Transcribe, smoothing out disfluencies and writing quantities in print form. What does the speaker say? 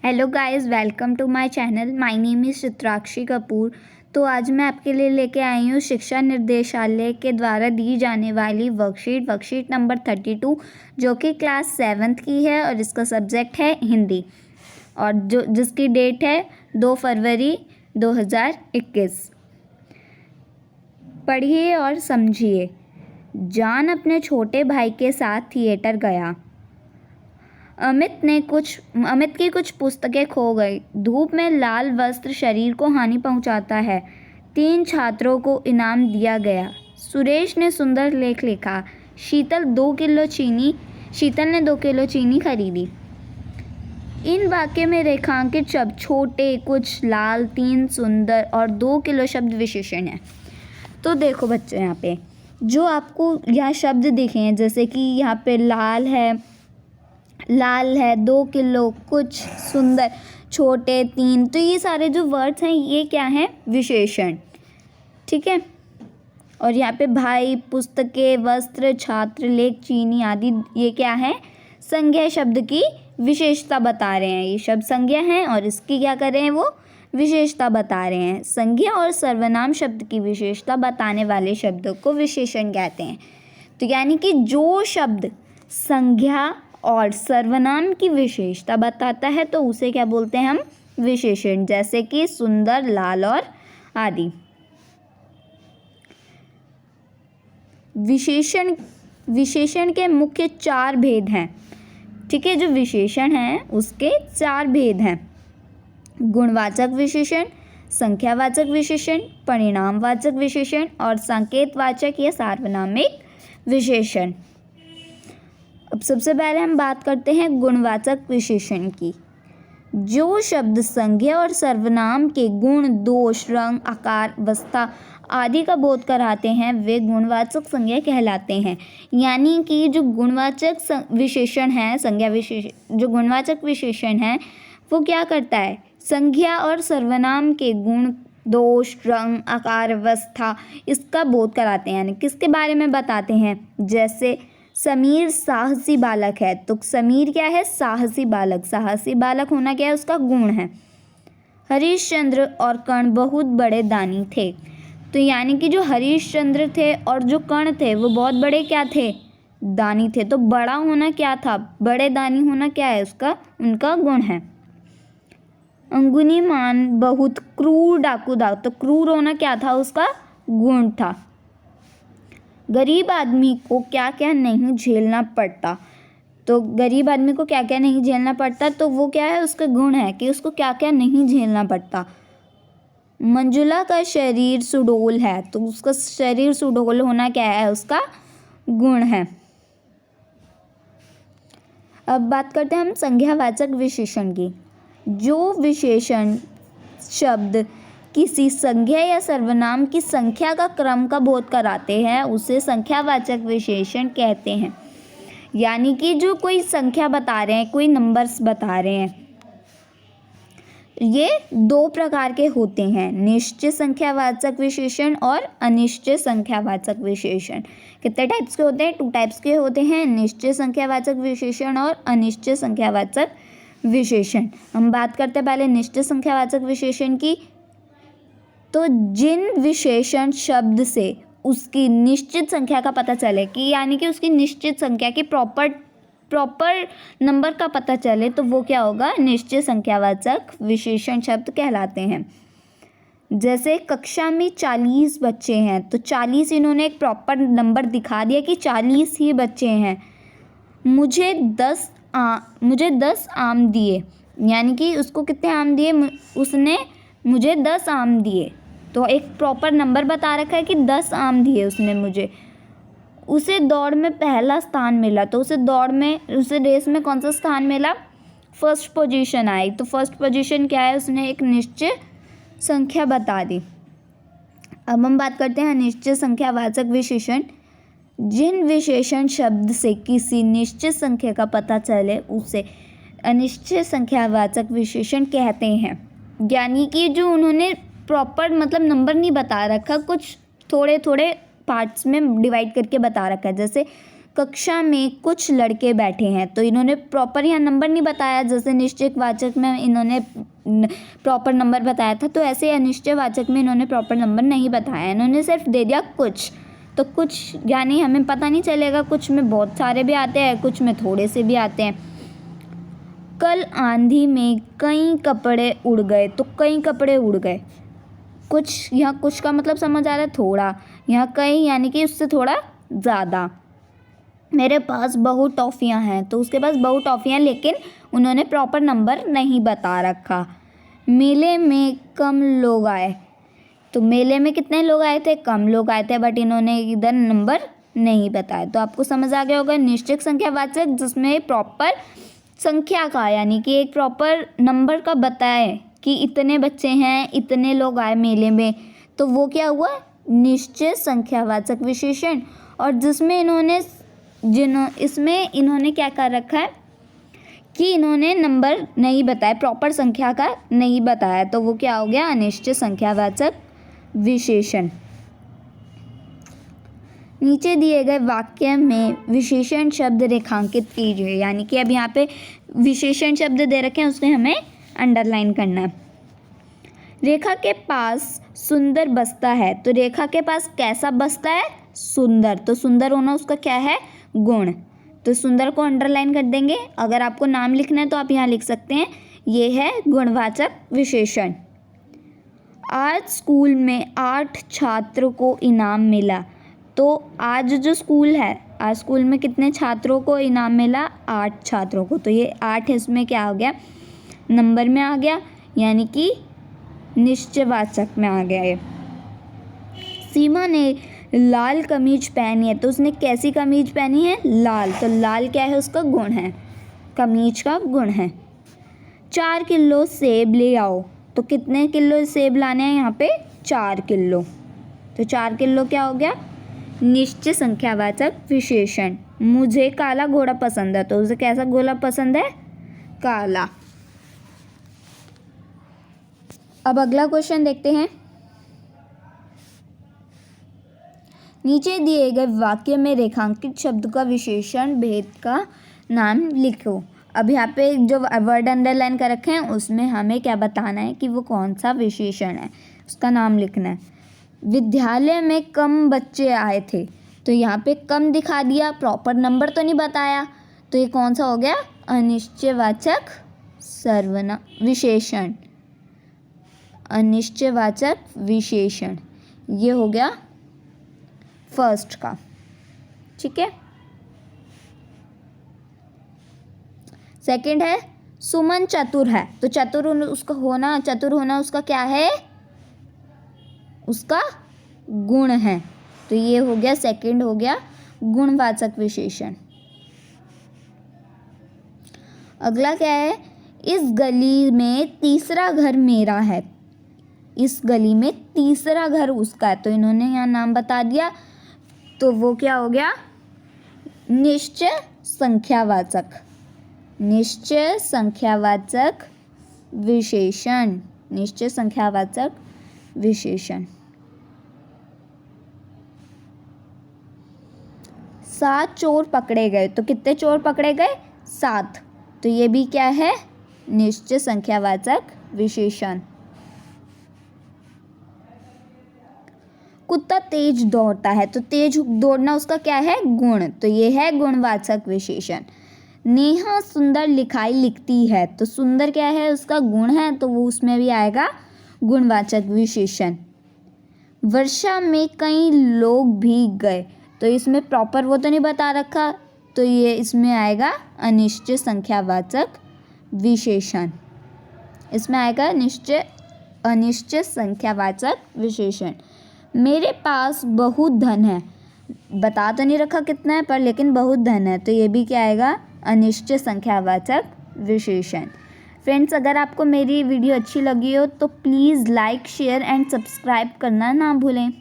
Hello guys, welcome to my channel. My name is Chitrakshi Kapoor. तो आज मैं आपके लिए लेके आई हूँ शिक्षा निर्देशालय के द्वारा दी जाने वाली वर्कशीट नंबर 32, जो कि क्लास 7th की है और इसका सब्जेक्ट है हिंदी, और जिसकी डेट है 2 फरवरी 2021। पढ़िए और समझिए। जान अपने छोटे भाई के साथ थिएटर गया। अमित की कुछ पुस्तकें खो गई। धूप में लाल वस्त्र शरीर को हानि पहुंचाता है। 3 छात्रों को इनाम दिया गया। सुरेश ने सुंदर लेख लिखा। शीतल ने 2 किलो चीनी खरीदी। इन वाक्य में रेखांकित शब्द छोटे, कुछ, लाल, 3 सुंदर और 2 किलो शब्द विशेषण हैं। तो देखो बच्चे, यहाँ पे जो आपको यहाँ शब्द दिखे हैं, जैसे कि यहाँ पे लाल है, 2 किलो, कुछ, सुंदर, छोटे, 3, तो ये सारे जो वर्ड्स हैं ये क्या हैं? विशेषण। ठीक है। और यहाँ पे भाई, पुस्तकें, वस्त्र, छात्र, लेख, चीनी आदि ये क्या है? संज्ञा शब्द की विशेषता बता रहे हैं। ये शब्द संज्ञा हैं और इसकी क्या कर रहे हैं? वो विशेषता बता रहे हैं। संज्ञा और सर्वनाम शब्द की विशेषता बताने वाले शब्दों को विशेषण कहते हैं। तो यानी कि जो शब्द संज्ञा और सर्वनाम की विशेषता बताता है तो उसे क्या बोलते हैं हम? विशेषण। जैसे कि सुंदर, लाल और आदि। विशेषण के मुख्य 4 भेद हैं। ठीक है। जो विशेषण हैं उसके 4 भेद हैं। गुणवाचक विशेषण, संख्यावाचक विशेषण, परिणामवाचक विशेषण और संकेतवाचक या सार्वनामिक विशेषण। अब सबसे पहले हम बात करते हैं गुणवाचक विशेषण की। जो शब्द संज्ञा और सर्वनाम के गुण, दोष, रंग, आकार, अवस्था आदि का बोध कराते हैं वे गुणवाचक संज्ञा कहलाते हैं। यानी कि जो गुणवाचक विशेषण है, जो गुणवाचक विशेषण है वो क्या करता है? संज्ञा और सर्वनाम के गुण, दोष, रंग, आकार, अवस्था इसका बोध कराते हैं। यानी किसके बारे में बताते हैं? जैसे समीर साहसी बालक है, तो समीर क्या है? साहसी बालक। साहसी बालक होना क्या है? उसका गुण है। हरिश्चंद्र और कर्ण बहुत बड़े दानी थे। तो यानी कि जो हरिश्चंद्र थे और जो कर्ण थे वो बहुत बड़े क्या थे? दानी थे। तो बड़ा होना क्या था? बड़े दानी होना क्या है? उनका गुण है। अंगुलीमान बहुत क्रूर डाकू था। तो क्रूर होना क्या था? उसका गुण था। गरीब आदमी को क्या क्या नहीं झेलना पड़ता। तो गरीब आदमी को क्या क्या नहीं झेलना पड़ता, तो वो क्या है? उसका गुण है कि उसको क्या क्या नहीं झेलना पड़ता। मंजुला का शरीर सुडौल है। तो उसका शरीर सुडौल होना क्या है? उसका गुण है। अब बात करते हैं हम संज्ञावाचक विशेषण की। जो विशेषण शब्द किसी संज्ञा या सर्वनाम की संख्या का क्रम का बोध कराते हैं उसे संख्यावाचक विशेषण कहते हैं। यानी कि जो कोई संख्या बता रहे हैं, कोई नंबर्स बता रहे हैं, ये 2 प्रकार के होते हैं, निश्चित संख्यावाचक विशेषण और अनिश्चित संख्यावाचक विशेषण। कितने टाइप्स के होते हैं? 2 टाइप्स के होते हैं, निश्चित संख्यावाचक विशेषण और अनिश्चित संख्यावाचक विशेषण। हम बात करते हैं पहले निश्चित संख्यावाचक विशेषण की। तो जिन विशेषण शब्द से उसकी निश्चित संख्या का पता चले, कि यानी कि उसकी निश्चित संख्या की प्रॉपर नंबर का पता चले, तो वो क्या होगा? निश्चित संख्यावाचक विशेषण शब्द कहलाते हैं। जैसे कक्षा में 40 बच्चे हैं, तो 40 इन्होंने एक प्रॉपर नंबर दिखा दिया कि 40 ही बच्चे हैं। मुझे 10 आम दिए, यानी कि उसको कितने आम दिए? उसने मुझे 10 आम दिए। तो एक प्रॉपर नंबर बता रखा है कि 10 आम दिए उसने मुझे। उसे दौड़ में पहला स्थान मिला, तो उसे रेस में कौन सा स्थान मिला? फर्स्ट पोजीशन आई। तो फर्स्ट पोजीशन क्या है? उसने एक निश्चित संख्या बता दी। अब हम बात करते हैं अनिश्चित संख्यावाचक विशेषण। जिन विशेषण शब्द से किसी निश्चित संख्या का पता चले उसे अनिश्चित संख्यावाचक विशेषण कहते हैं। यानी कि जो उन्होंने प्रॉपर मतलब नंबर नहीं बता रखा, कुछ थोड़े थोड़े पार्ट्स में डिवाइड करके बता रखा है। जैसे कक्षा में कुछ लड़के बैठे हैं। तो इन्होंने प्रॉपर यहाँ नंबर नहीं बताया, जैसे निश्चयवाचक में इन्होंने प्रॉपर नंबर बताया था, तो ऐसे अनिश्चयवाचक में इन्होंने प्रॉपर नंबर नहीं बताया, इन्होंने सिर्फ दे दिया कुछ। तो कुछ यानी हमें पता नहीं चलेगा, कुछ में बहुत सारे भी आते हैं, कुछ में थोड़े से भी आते हैं। कल आंधी में कई कपड़े उड़ गए। तो कई कपड़े उड़ गए, कुछ, यहाँ कुछ का मतलब समझ आ रहा है थोड़ा, यहाँ कई यानी कि उससे थोड़ा ज़्यादा। मेरे पास बहुत टॉफ़ियाँ हैं। तो उसके पास बहुत टॉफ़ियाँ, लेकिन उन्होंने प्रॉपर नंबर नहीं बता रखा। मेले में कम लोग आए। तो मेले में कितने लोग आए थे? कम लोग आए थे, बट इन्होंने इधर नंबर नहीं बताया। तो आपको समझ आ गया होगा, निश्चित संख्यावाचक जिसमें प्रॉपर संख्या का यानी कि एक प्रॉपर नंबर का बताए कि इतने बच्चे हैं, इतने लोग आए मेले में, तो वो क्या हुआ? निश्चित संख्यावाचक विशेषण। और जिसमें इसमें इन्होंने क्या कर रखा है कि इन्होंने नंबर नहीं बताया, प्रॉपर संख्या का नहीं बताया, तो वो क्या हो गया? अनिश्चित संख्यावाचक विशेषण। नीचे दिए गए वाक्य में विशेषण शब्द रेखांकित कीजिए, यानी कि अब यहाँ पे विशेषण शब्द दे रखे हैं, उसमें हमें अंडरलाइन करना है। रेखा के पास सुंदर बस्ता है। तो रेखा के पास कैसा बस्ता है? सुंदर। तो सुंदर होना उसका क्या है? गुण। तो सुंदर को अंडरलाइन कर देंगे। अगर आपको नाम लिखना है तो आप यहाँ लिख सकते हैं, ये है गुणवाचक विशेषण। आज स्कूल में 8 छात्रों को इनाम मिला। तो आज जो स्कूल है, आज स्कूल में कितने छात्रों को इनाम मिला? 8 छात्रों को। तो ये 8 इसमें क्या हो गया? नंबर में आ गया, यानी कि निश्चयवाचक में आ गया ये। सीमा ने लाल कमीज पहनी है। तो उसने कैसी कमीज पहनी है? लाल। तो लाल क्या है? उसका गुण है, कमीज का गुण है। 4 किलो सेब ले आओ। तो कितने किलो सेब लाने हैं यहाँ पे? 4 किलो। तो 4 किलो क्या हो गया? निश्चित संख्यावाचक विशेषण। मुझे काला घोड़ा पसंद है। तो उसे कैसा घोड़ा पसंद है? काला। अब अगला क्वेश्चन देखते हैं। नीचे दिए गए वाक्य में रेखांकित शब्द का विशेषण भेद का नाम लिखो। अब यहाँ पे जो वर्ड अंडरलाइन कर रखे हैं उसमें हमें क्या बताना है कि वो कौन सा विशेषण है, उसका नाम लिखना है। विद्यालय में कम बच्चे आए थे। तो यहाँ पे कम दिखा दिया, प्रॉपर नंबर तो नहीं बताया, तो ये कौन सा हो गया? अनिश्चयवाचक सर्वनाम विशेषण। अनिश्चयवाचक विशेषण ये हो गया फर्स्ट का। ठीक है। सेकंड है सुमन चतुर है। तो चतुर होना उसका क्या है? उसका गुण है। तो ये हो गया सेकंड, हो गया गुणवाचक विशेषण। अगला क्या है? इस गली में तीसरा घर मेरा है। इस गली में तीसरा घर उसका है। तो इन्होंने यहाँ नाम बता दिया, तो वो क्या हो गया? निश्चय संख्यावाचक। निश्चय संख्यावाचक विशेषण। निश्चय संख्यावाचक विशेषण। 7 चोर पकड़े गए। तो कितने चोर पकड़े गए? 7। तो ये भी क्या है? निश्चय संख्यावाचक विशेषण। कुत्ता तेज दौड़ता है। तो तेज दौड़ना उसका क्या है? गुण। तो ये है गुणवाचक विशेषण। नेहा सुंदर लिखाई लिखती है। तो सुंदर क्या है? उसका गुण है, तो वो उसमें भी आएगा गुणवाचक विशेषण। वर्षा में कई लोग भीग गए। तो इसमें प्रॉपर वो तो नहीं बता रखा, तो ये इसमें आएगा अनिश्चय संख्यावाचक विशेषण। इसमें आएगा अनिश्चय संख्यावाचक विशेषण। मेरे पास बहुत धन है। बता तो नहीं रखा कितना है पर, लेकिन बहुत धन है, तो ये भी क्या आएगा? अनिश्चय संख्यावाचक विशेषण। फ्रेंड्स, अगर आपको मेरी वीडियो अच्छी लगी हो तो please like, share and subscribe करना ना भूलें।